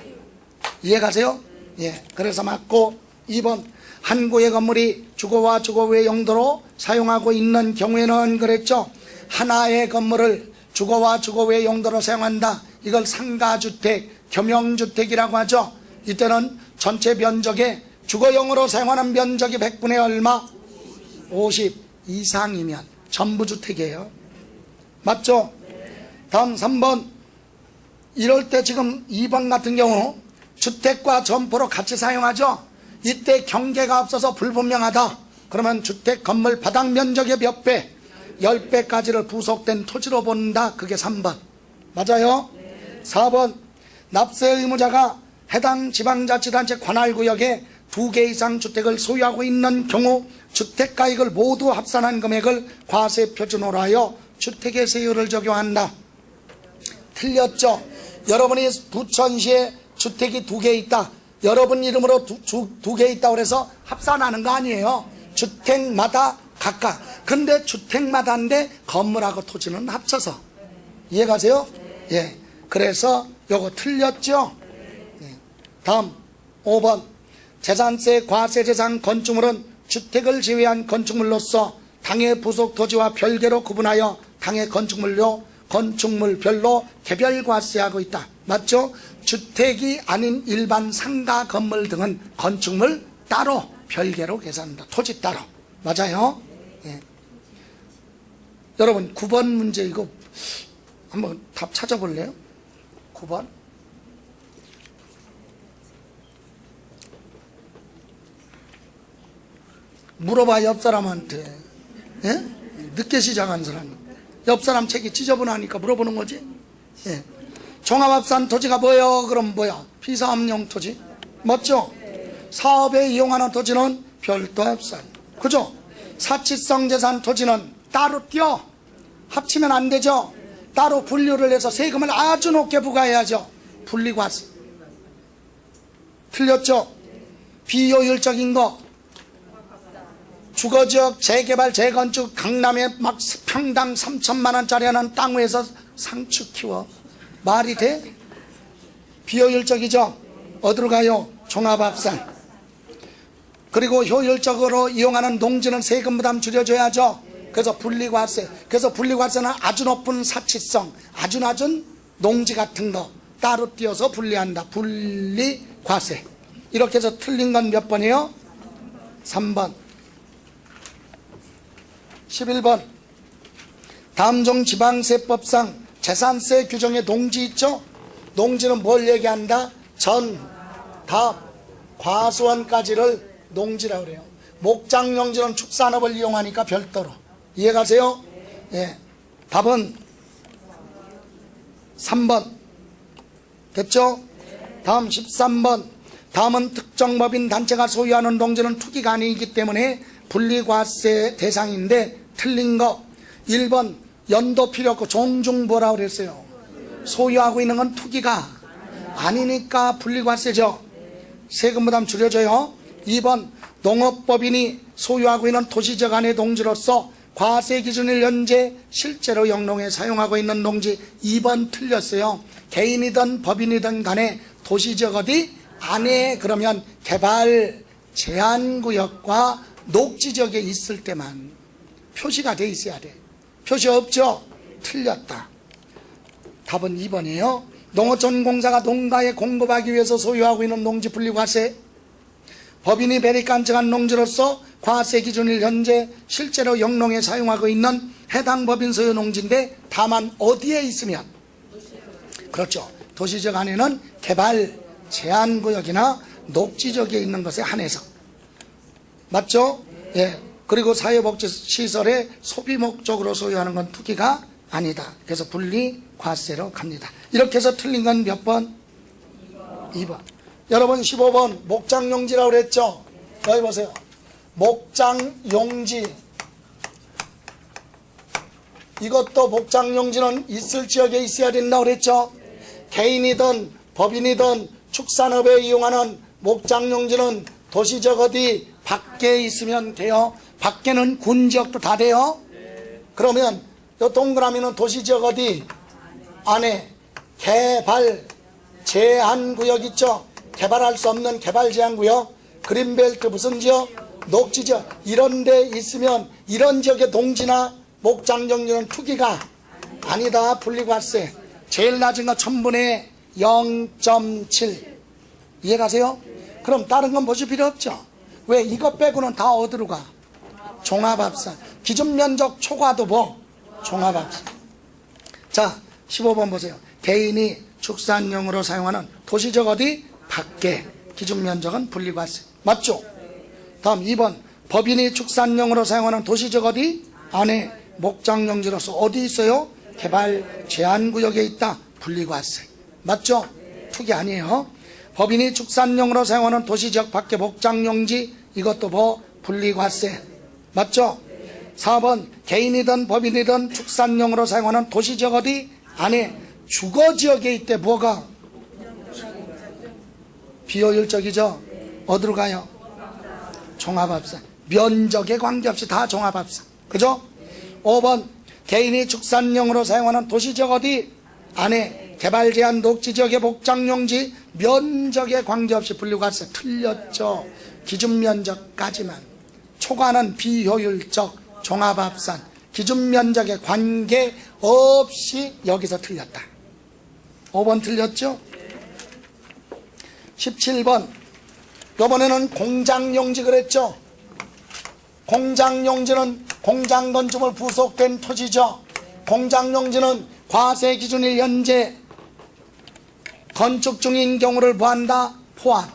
이해가세요? 예. 그래서 맞고. 2번 한 구의 건물이 주거와 주거 외 용도로 사용하고 있는 경우에는 그랬죠. 하나의 건물을 주거와 주거 외 용도로 사용한다. 이걸 상가주택, 겸용주택이라고 하죠. 이때는 전체 면적에 주거용으로 사용하는 면적이 100분의 얼마? 50 이상이면 전부 주택이에요. 맞죠? 다음 3번. 이럴 때 지금 2번 같은 경우 주택과 점포로 같이 사용하죠. 이때 경계가 없어서 불분명하다. 그러면 주택 건물 바닥 면적의 몇 배? 10배까지를 부속된 토지로 본다. 그게 3번. 맞아요? 4번 납세 의무자가 해당 지방자치단체 관할구역에 2개 이상 주택을 소유하고 있는 경우 주택가액을 모두 합산한 금액을 과세 표준으로 하여 주택의 세율을 적용한다. 틀렸죠? 여러분이 부천시에 주택이 2개 있다. 여러분 이름으로 2개 있다고 그래서 합산하는 거 아니에요. 주택마다 각각. 근데 주택마다인데 건물하고 토지는 합쳐서. 이해가세요? 예. 그래서 요거 틀렸죠? 예. 다음 5번. 재산세 과세대상 건축물은 주택을 제외한 건축물로서 당해 부속 토지와 별개로 구분하여 당해 건축물별로 개별 과세하고 있다. 맞죠? 주택이 아닌 일반 상가 건물 등은 건축물 따로 별개로 계산한다. 토지 따로. 맞아요? 예. 여러분 9번 문제 이거 한번 답 찾아볼래요? 9번. 물어봐 옆 사람한테. 예? 늦게 시작한 사람이 옆 사람 책이 지저분하니까 물어보는 거지. 예. 종합합산 토지가 뭐예요? 그럼 뭐야? 비사업용 토지. 맞죠? 사업에 이용하는 토지는 별도 합산. 그죠? 사치성 재산 토지는 따로 띄어 합치면 안 되죠. 따로 분류를 해서 세금을 아주 높게 부과해야죠. 분리과세. 틀렸죠? 비효율적인 거. 주거지역 재개발 재건축 강남에 막 평당 3천만 원짜리 하는 땅 위에서 상추 키워. 말이 돼? 비효율적이죠? 어디로 가요? 종합합산. 그리고 효율적으로 이용하는 농지는 세금 부담 줄여줘야죠. 그래서 분리과세. 그래서 분리과세는 아주 높은 사치성, 아주 낮은 농지 같은 거 따로 띄어서 분리한다. 분리과세. 이렇게 해서 틀린 건 몇 번이에요? 3번. 11번. 다음 중 지방세법상 재산세 규정에 농지 있죠? 농지는 뭘 얘기한다? 전, 답, 과수원까지를 농지라고 그래요. 목장용지는 축산업을 이용하니까 별도로. 이해가세요? 예. 답은 3번. 됐죠? 다음 13번. 다음은 특정 법인 단체가 소유하는 농지는 투기가 아니기 때문에 분리과세 대상인데 틀린 거. 1번 연도 필요 없고 종중 뭐라고 그랬어요? 소유하고 있는 건 투기가 아니니까 분리과세죠. 세금 부담 줄여줘요. 2번 농업법인이 소유하고 있는 도시적 안의 농지로서 과세 기준일 현재 실제로 영농에 사용하고 있는 농지. 2번 틀렸어요. 개인이든 법인이든 간에 도시적 어디 안에 그러면 개발 제한구역과 녹지적에 있을 때만 표시가 돼 있어야 돼. 표시 없죠? 틀렸다. 답은 2번이에요. 농어촌공사가 농가에 공급하기 위해서 소유하고 있는 농지 분리과세. 법인이 배립관청한 농지로서 과세 기준일 현재 실제로 영농에 사용하고 있는 해당 법인 소유 농지인데 다만 어디에 있으면, 그렇죠, 도시적 안에는 개발 제한구역이나 녹지적에 있는 것에 한해서. 맞죠? 예. 그리고 사회복지시설의 소비 목적으로 소유하는 건 투기가 아니다. 그래서 분리과세로 갑니다. 이렇게 해서 틀린 건 몇 번? 2번. 여러분 15번 목장용지라고 그랬죠? 여기 보세요. 목장용지. 이것도 목장용지는 있을 지역에 있어야 된다고 그랬죠? 개인이든 법인이든 축산업에 이용하는 목장용지는 도시적 어디 밖에 있으면 돼요. 밖에는 군지역도 다 돼요. 그러면 요 동그라미는 도시지역 어디 안에 개발 제한구역 있죠. 개발할 수 없는 개발 제한구역. 그린벨트 무슨 지역? 녹지지역. 이런 데 있으면 이런 지역의 농지나 목장용지는 투기가 아니다. 분리과세. 제일 낮은 거 1000분의 0.7. 이해가세요? 그럼 다른 건 보실 필요 없죠. 왜? 이것 빼고는 다 어디로 가? 종합합산. 기준면적 초과도 뭐? 종합합산. 자 15번 보세요. 개인이 축산용으로 사용하는 도시적 어디? 밖에. 기준면적은 분리과세. 맞죠? 다음 2번 법인이 축산용으로 사용하는 도시적 어디? 안에. 목장용지로서 어디 있어요? 개발 제한구역에 있다. 분리과세. 맞죠? 투기 아니에요. 법인이 축산용으로 사용하는 도시지역 밖의 목장용지, 이것도 분리과세. 맞죠? 4번 개인이든 법인이든 축산용으로 사용하는 도시지역 어디? 안에 주거지역에 있대. 뭐가? 비효율적이죠? 어디로 가요? 종합합산. 면적에 관계없이 다 종합합산. 그죠? 5번 개인이 축산용으로 사용하는 도시지역 어디? 안에 개발제한 녹지지역의 목장용지, 면적에 관계없이 분리과세. 틀렸죠? 기준면적까지만. 초과는 비효율적 종합합산. 기준면적에 관계없이 여기서 틀렸다. 5번 틀렸죠? 17번 이번에는 공장용지 그랬죠? 공장용지는 공장건축물 부속된 토지죠. 공장용지는 과세기준일 현재 건축 중인 경우를 포함한다. 포함.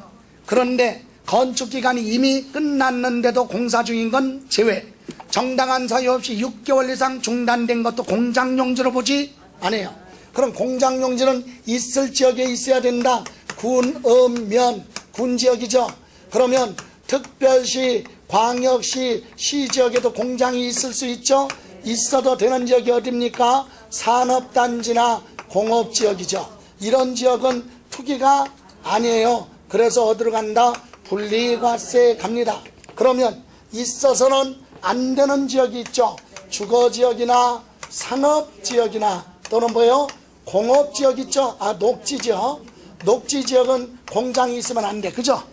그런데 건축기간이 이미 끝났는데도 공사 중인 건 제외. 정당한 사유 없이 6개월 이상 중단된 것도 공장용지로 보지 않아요. 그럼 공장용지는 있을 지역에 있어야 된다. 군, 읍, 면, 군지역이죠. 그러면 특별시, 광역시, 시지역에도 공장이 있을 수 있죠. 있어도 되는 지역이 어딥니까? 산업단지나 공업지역이죠. 이런 지역은 투기가 아니에요. 그래서 어디로 간다? 분리과세에 갑니다. 그러면 있어서는 안 되는 지역이 있죠. 주거지역이나 산업지역이나 또는 뭐요? 공업지역 있죠. 녹지지역. 녹지지역은 공장이 있으면 안 돼. 그죠?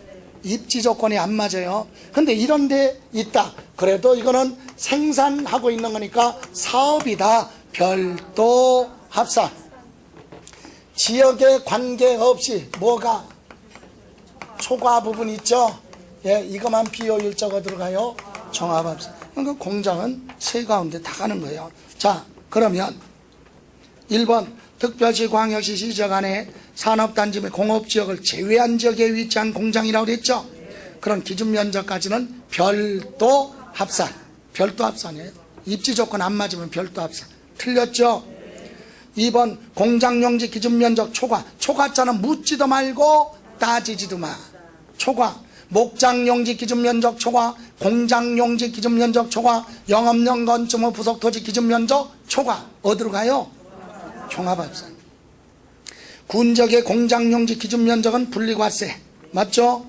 입지 조건이 안 맞아요. 근데 이런 데 있다. 그래도 이거는 생산하고 있는 거니까 사업이다. 별도 합산. 지역에 관계없이 뭐가 초과 부분 있죠. 예, 이것만 비효율적으로 들어가요. 종합합산. 그러니까 공장은 세 가운데 다 가는 거예요. 자, 그러면 1번 특별시, 광역시, 시지역 안에 산업단지 및 공업지역을 제외한 지역에 위치한 공장이라고 그랬죠. 그런 기준면적까지는 별도 합산. 별도 합산이에요. 입지 조건 안 맞으면 별도 합산. 틀렸죠? 2번 공장용지 기준면적 초과. 초과자는 묻지도 말고 따지지도 마. 초과. 목장용지 기준면적 초과, 공장용지 기준면적 초과, 영업용 건축물 부속토지 기준면적 초과. 어디로 가요? 종합합산. 군적의 공장용지 기준면적은 분리과세. 맞죠?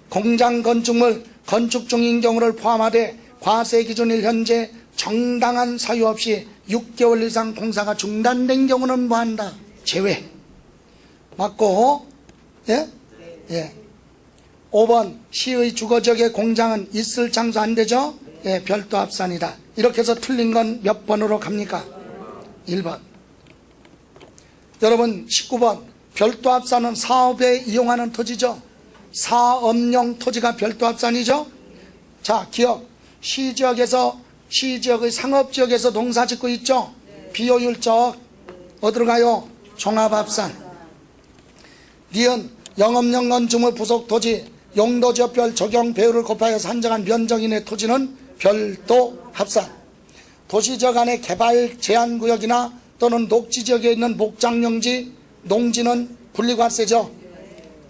공장 건축물 건축 중인 경우를 포함하되 과세 기준일 현재 정당한 사유 없이 6개월 이상 공사가 중단된 경우는 뭐한다? 제외. 맞고, 예? 예. 5번 시의 주거지역의 공장은 있을 장소 안 되죠? 예, 별도 합산이다. 이렇게 해서 틀린 건 몇 번으로 갑니까? 1번. 여러분 19번 별도 합산은 사업에 이용하는 토지죠. 사업용 토지가 별도 합산이죠. 자, 기억. 시지역의 상업지역에서 농사 짓고 있죠. 비효율적. 어디로 가요? 종합합산. 니은 영업용 건축물 부속 토지 용도지역별 적용 배율을 곱하여 산정한 면적인의 토지는 별도 합산. 도시지역 안의 개발 제한구역이나 또는 녹지지역에 있는 목장용지, 농지는 분리과세죠.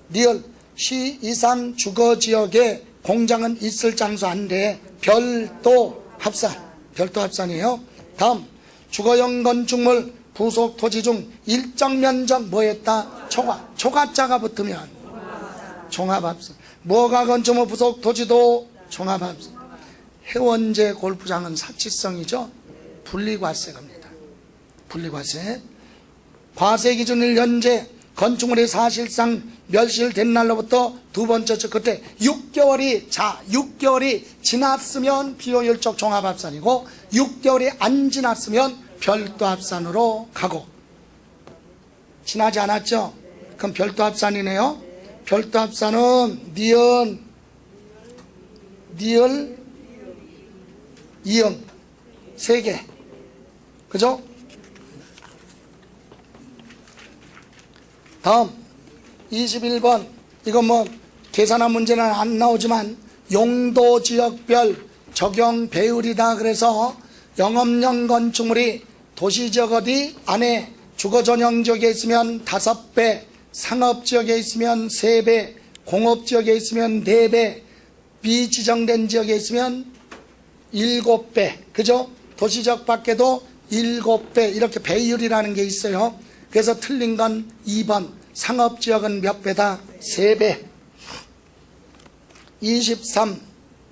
리얼 시 이상 주거지역에 공장은 있을 장소 안 돼. 별도 합산. 별도 합산이에요. 다음 주거용 건축물 부속 토지 중 일정 면적 뭐했다? 초과. 초과자가 붙으면 종합합산. 뭐가 건축물 부속 토지도 종합합산. 해원제 골프장은 사치성이죠. 분리과세 갑니다. 분리과세. 과세 기준일 현재 건축물이 사실상 멸실된 날로부터 두 번째 주 그때 6개월이 지났으면 비효율적 종합합산이고 6개월이 안 지났으면 별도 합산으로 가고. 지나지 않았죠? 그럼 별도 합산이네요. 별도 합산은 니은, 이응 세 개. 그죠? 다음 21번. 이건 뭐 계산한 문제는 안 나오지만 용도지역별 적용 배율이다. 그래서 영업용 건축물이 도시지역 어디 안에 주거전용 지역에 있으면 5배, 상업지역에 있으면 3배, 공업지역에 있으면 4배, 비지정된 지역에 있으면 7배, 그죠? 도시지역 밖에도 7배, 이렇게 배율이라는 게 있어요. 그래서 틀린 건 2번, 상업지역은 몇 배다? 3배.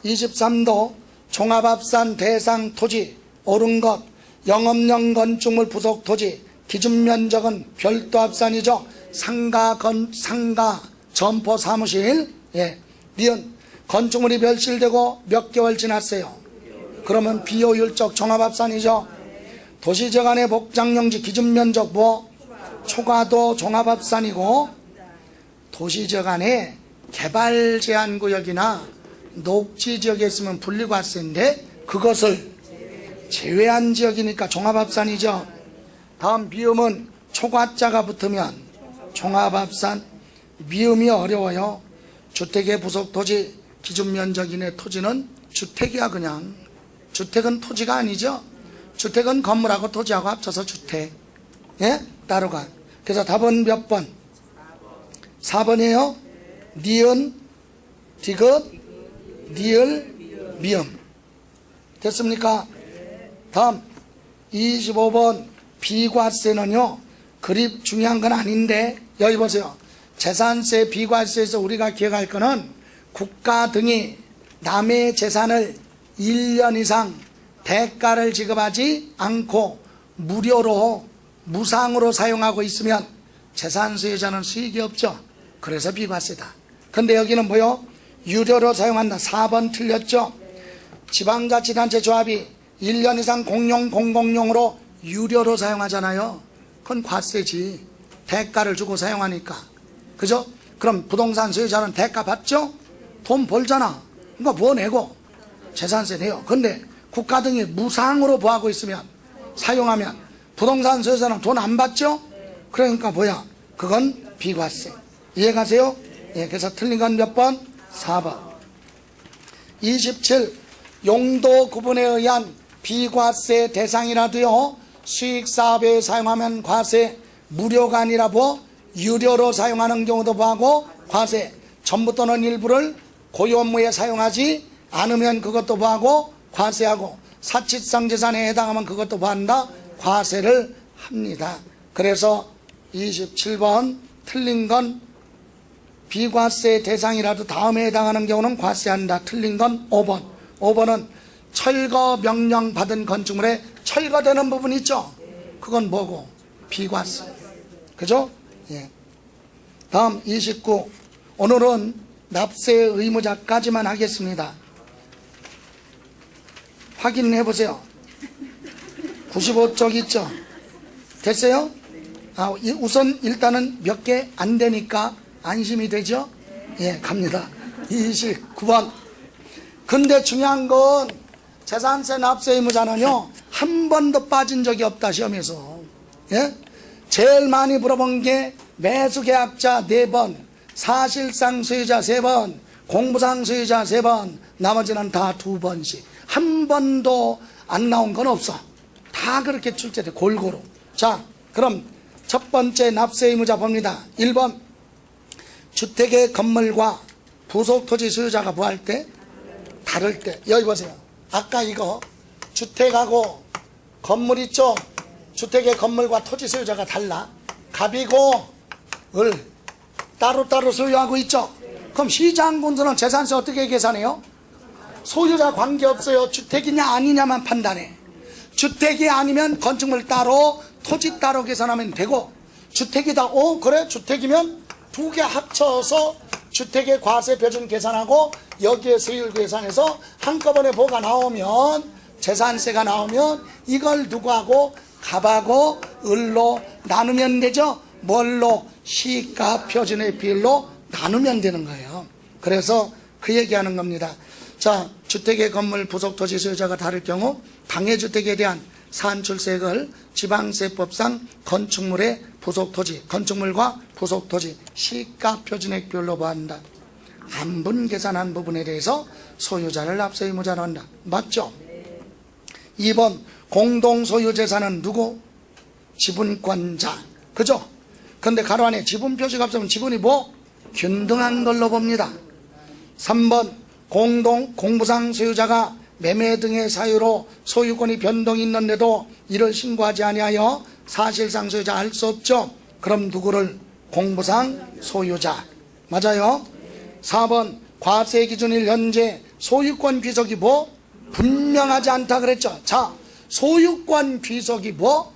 23도 종합합산 대상 토지, 옳은 것, 영업용 건축물 부속 토지, 기준 면적은 별도 합산이죠. 상가, 점포, 사무실. 예. 니은 건축물이 멸실되고 몇 개월 지났어요. 그러면 비효율적 종합합산이죠. 도시지역 안의 복장용지 기준 면적 뭐? 초과도 종합합산이고, 도시지역 안에 개발제한구역이나 녹지지역에 있으면 분리과세인데 그것을 제외한 지역이니까 종합합산이죠. 다음 미음은 초과자가 붙으면 종합합산. 미음이 어려워요. 주택의 부속토지 기준면적 이내 토지는 주택이야. 그냥 주택은 토지가 아니죠. 주택은 건물하고 토지하고 합쳐서 주택. 예? 따로가. 그래서 답은 몇 번? 4번이에요. 니은, 디귿, 니을, 미음. 됐습니까? 다음 25번 비과세는요, 그리 중요한 건 아닌데, 여기 보세요. 재산세 비과세에서 우리가 기억할 거는 국가 등이 남의 재산을 1년 이상 대가를 지급하지 않고 무료로 무상으로 사용하고 있으면 재산소유자는 수익이 없죠. 그래서 비과세다. 근데 여기는 뭐요? 유료로 사용한다. 4번 틀렸죠. 지방자치단체 조합이 1년 이상 공용 공공용으로 유료로 사용하잖아요. 그건 과세지. 대가를 주고 사용하니까. 그죠? 그럼 부동산 소유자는 대가 받죠? 돈 벌잖아. 그러니까 뭐 내고 재산세 내요. 근데 국가 등이 무상으로 보하고 있으면, 사용하면 부동산 소유자는 돈 안 받죠? 그러니까 뭐야? 그건 비과세. 이해가세요? 예, 그래서 틀린 건 몇 번? 4번. 27. 용도 구분에 의한 비과세 대상이라도요, 수익사업에 사용하면 과세. 무료가 아니라 뭐? 유료로 사용하는 경우도 보하고 과세. 전부 또는 일부를 고유 업무에 사용하지 않으면 그것도 보하고 과세하고, 사치성 재산에 해당하면 그것도 보한다. 과세를 합니다. 그래서 27번 틀린 건 비과세 대상이라도 다음에 해당하는 경우는 과세한다. 틀린 건 5번. 5번은 철거 명령 받은 건축물에 철거되는 부분 있죠? 그건 뭐고? 비과세. 그죠? 예. 다음 29. 오늘은 납세 의무자까지만 하겠습니다. 확인해 보세요. 95쪽 있죠? 됐어요? 우선 일단은 몇 개 안 되니까 안심이 되죠? 예, 갑니다. 29번. 근데 중요한 건 재산세 납세 의무자는요, 한 번도 빠진 적이 없다, 시험에서. 예? 제일 많이 물어본 게 매수계약자 4번, 사실상 소유자 3번, 공부상 소유자 3번, 나머지는 다 2번씩. 한 번도 안 나온 건 없어. 다 그렇게 출제돼, 골고루. 자, 그럼 첫 번째 납세 의무자 봅니다. 1번. 주택의 건물과 부속토지 소유자가 뭐 할 때? 다를 때. 여기 보세요. 아까 이거 주택하고 건물 있죠? 주택의 건물과 토지 소유자가 달라. 갑이고 을 따로따로 소유하고 있죠? 그럼 시장군수는 재산세 어떻게 계산해요? 소유자 관계없어요. 주택이냐 아니냐만 판단해. 주택이 아니면 건축물 따로, 토지 따로 계산하면 되고, 주택이다, 그래 주택이면 두 개 합쳐서 주택의 과세 표준 계산하고 여기에 세율 계산해서 한꺼번에 뭐가 나오면, 재산세가 나오면 이걸 누구하고? 갑하고 을로 나누면 되죠. 뭘로? 시가 표준의 비율로 나누면 되는 거예요. 그래서 그 얘기하는 겁니다. 자, 주택의 건물 부속토지 소유자가 다를 경우 당해주택에 대한 산출세액을 지방세법상 건축물의 부속토지, 건축물과 부속토지 시가 표준액 비율로 보한다. 안분 계산한 부분에 대해서 소유자를 납세 의무자로 한다. 맞죠? 2번 공동소유재산은 누구? 지분권자. 그죠? 그런데 가로 안에 지분 표시가 없으면 지분이 뭐? 균등한 걸로 봅니다. 3번 공부상 소유자가 매매 등의 사유로 소유권이 변동이 있는데도 이를 신고하지 아니하여 사실상 소유자 알 수 없죠. 그럼 누구를? 공부상 소유자. 맞아요. 4번 과세 기준일 현재 소유권 귀속이 뭐? 분명하지 않다 그랬죠. 자, 소유권 귀속이 뭐?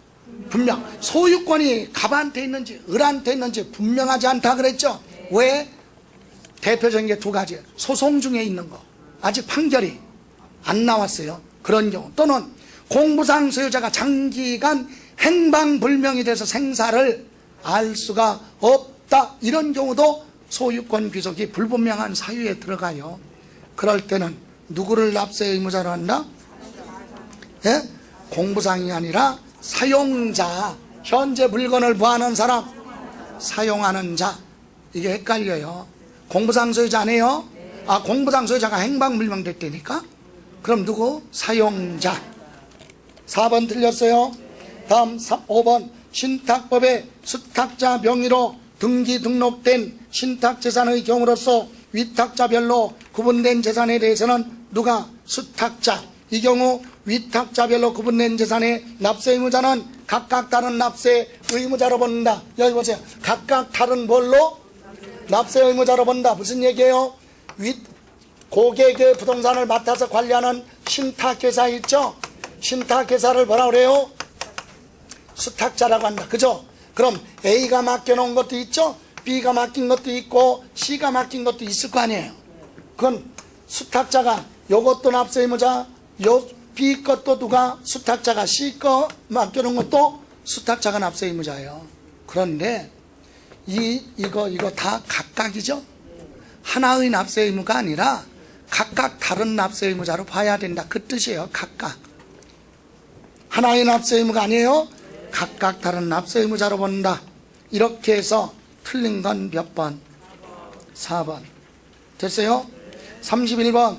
분명. 소유권이 갑한테 있는지 을한테 있는지 분명하지 않다 그랬죠. 왜? 대표적인 게 두 가지. 소송 중에 있는 거, 아직 판결이 안 나왔어요. 그런 경우, 또는 공부상 소유자가 장기간 행방불명이 돼서 생사를 알 수가 없다, 이런 경우도 소유권 귀속이 불분명한 사유에 들어가요. 그럴 때는 누구를 납세 의무자로 한다? 예? 공부상이 아니라 사용자, 현재 물건을 보하는 사람, 사용하는 자. 이게 헷갈려요. 공부상 소유자 아니에요? 아, 공부상 소유자가 행방불명 됐다니까? 그럼 누구? 사용자. 4번 틀렸어요. 다음 5번 신탁법에 수탁자 명의로 등기 등록된 신탁재산의 경우로서 위탁자별로 구분된 재산에 대해서는 누가? 수탁자. 이 경우 위탁자별로 구분된 재산의 납세 의무자는 각각 다른 납세 의무자로 본다. 여기 보세요. 각각 다른 뭘로? 납세 의무자로 본다. 무슨 얘기예요? 고객의 부동산을 맡아서 관리하는 신탁회사 있죠? 신탁회사를 뭐라 그래요? 수탁자라고 한다. 그죠? 그럼 A가 맡겨놓은 것도 있죠? B가 맡긴 것도 있고 C가 맡긴 것도 있을 거 아니에요. 그건 수탁자가 요것도 납세 의무자, 요 B 것도 누가? 수탁자가 C 거 맡겨놓은 것도 수탁자가 납세 의무자예요. 그런데 이거 다 각각이죠? 하나의 납세 의무가 아니라 각각 다른 납세 의무자로 봐야 된다, 그 뜻이에요. 각각. 하나의 납세 의무가 아니에요. 각각 다른 납세 의무자로 본다. 이렇게 해서 틀린 건 몇 번? 4번. 됐어요? 31번.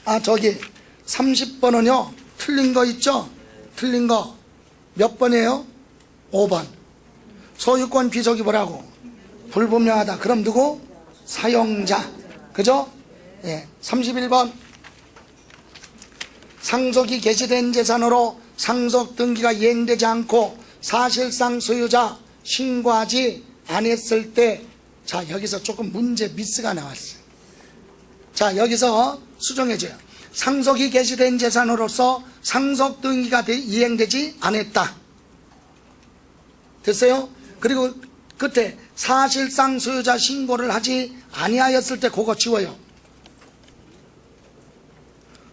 아, 저기 30번은요 틀린 거 있죠? 틀린 거 몇 번이에요? 5번. 소유권 귀속이 뭐라고? 불분명하다. 그럼 누구? 사용자. 그죠? 예. 31번 상속이 개시된 재산으로 상속 등기가 이행되지 않고 사실상 소유자 신고하지 않았을 때, 자, 여기서 조금 문제 미스가 나왔어요. 자, 여기서 수정해줘요. 상속이 개시된 재산으로서 상속 등기가 이행되지 않았다. 됐어요? 그리고 끝에 사실상 소유자 신고를 하지 아니하였을 때 그거 지워요.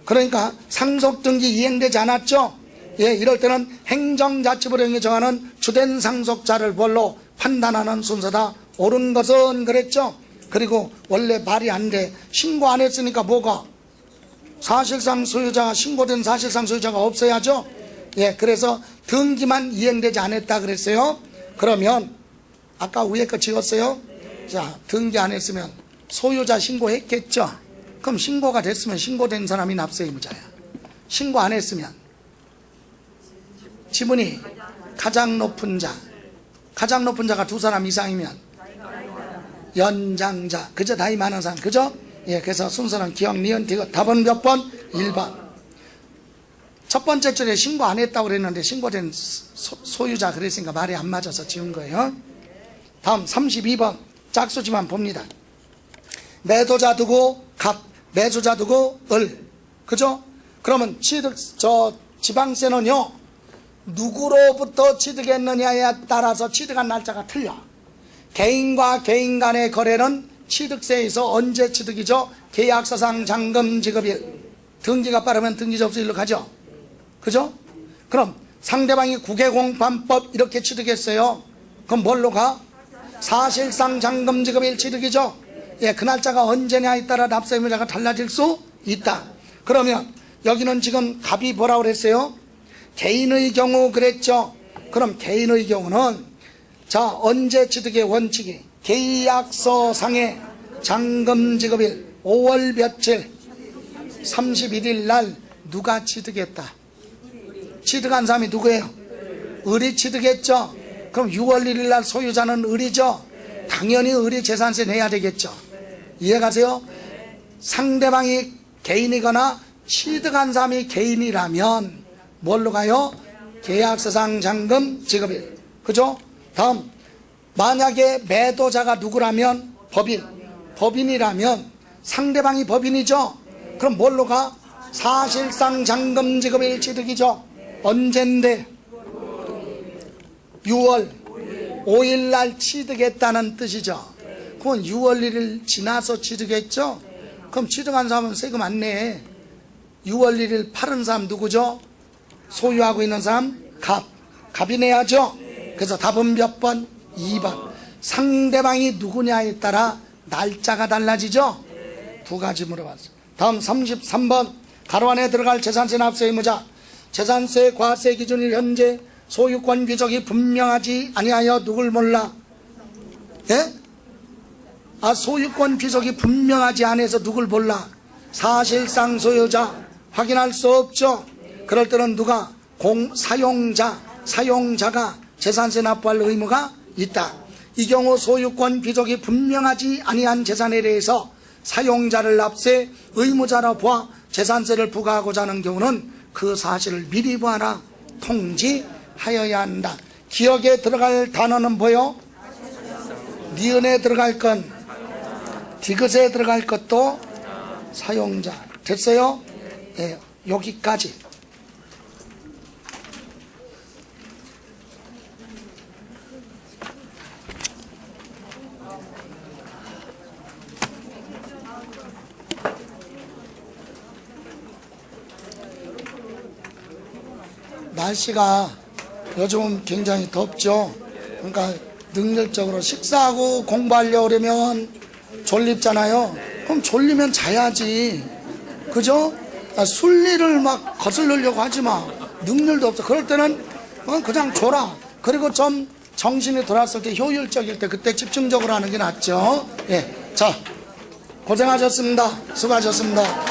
그러니까 상속 등기 이행되지 않았죠? 예, 이럴 때는 행정자치부령이 정하는 주된 상속자를 뭘로 판단하는 순서다. 옳은 것은 그랬죠? 그리고 원래 말이 안 돼. 신고 안 했으니까 뭐가? 사실상 소유자가, 신고된 사실상 소유자가 없어야죠? 예, 그래서 등기만 이행되지 않았다 그랬어요. 그러면 아까 위에 거 지웠어요? 자, 등기 안 했으면 소유자 신고했겠죠? 그럼 신고가 됐으면 신고된 사람이 납세 의무자야. 신고 안 했으면 지분이 가장 높은 자, 가장 높은 자가 두 사람 이상이면 연장자, 그죠? 나이 많은 사람, 그죠? 예, 그래서 순서는 기억, 니은, 디귿. 답은 몇 번? 1번. 첫 번째 줄에 신고 안 했다고 그랬는데 신고된 소유자 그랬으니까 말이 안 맞아서 지운 거예요. 다음 32번 짝수지만 봅니다. 매도자 두고 갑, 매수자 두고 을. 그죠? 그러면 지방세는요, 누구로부터 취득했느냐에 따라서 취득한 날짜가 틀려. 개인과 개인 간의 거래는 취득세에서 언제 취득이죠? 계약서상 잔금 지급일. 등기가 빠르면 등기 접수일로 가죠. 그죠? 그럼 상대방이 국외공판법 이렇게 취득했어요. 그럼 뭘로 가? 사실상 잔금 지급일 취득이죠. 예, 그 날짜가 언제냐에 따라 납세 의무자가 달라질 수 있다. 그러면 여기는 지금 갑이 뭐라고 그랬어요? 개인의 경우 그랬죠. 그럼 개인의 경우는, 자, 언제 취득의 원칙이? 계약서상의 잔금 지급일 5월 며칠 31일 날 누가 취득했다? 취득한 사람이 누구예요? 을이 취득했죠. 그럼 6월 1일 날 소유자는 을이죠. 당연히 을이 재산세 내야 되겠죠. 이해가세요? 상대방이 개인이거나 취득한 사람이 개인이라면 뭘로 가요? 계약서상 잔금 지급일. 그죠? 다음, 만약에 매도자가 누구라면 법인이라면 상대방이 법인이죠. 그럼 뭘로 가? 사실상 잔금 지급일 취득이죠. 언젠데? 6월 5일 날 취득했다는 뜻이죠. 그건 6월 1일 지나서 취득했죠. 그럼 취득한 사람은 세금 안 내. 6월 1일 팔은 사람 누구죠? 소유하고 있는 사람 갑이 내야죠. 그래서 답은 몇 번? 2번. 상대방이 누구냐에 따라 날짜가 달라지죠. 두 가지 물어봤어요. 다음 33번 가로 안에 들어갈 재산세 납세 의무자. 재산세 과세 기준일 현재 소유권 귀족이 분명하지 아니하여 누굴 몰라? 예? 소유권 귀족이 분명하지 않아서 누굴 몰라? 사실상 소유자 확인할 수 없죠. 그럴 때는 누가? 사용자가 재산세 납부할 의무가 있다. 이 경우 소유권 귀족이 분명하지 아니한 재산에 대해서 사용자를 납세 의무자로 보아 재산세를 부과하고자 하는 경우는 그 사실을 미리 보아라 통지하여야 한다. 기억에 들어갈 단어는 뭐요? 니은에 들어갈 건, 디귿에 들어갈 것도 사용자. 됐어요? 네, 여기까지. 날씨가 요즘은 굉장히 덥죠. 그러니까 능률적으로 식사하고 공부하려고 그러면 졸립잖아요. 그럼 졸리면 자야지. 그죠? 순리를 막 거슬르려고 하지 마. 능률도 없어. 그럴 때는 그냥 졸아. 그리고 좀 정신이 돌아왔을 때 효율적일 때 그때 집중적으로 하는 게 낫죠. 예. 자, 고생하셨습니다. 수고하셨습니다.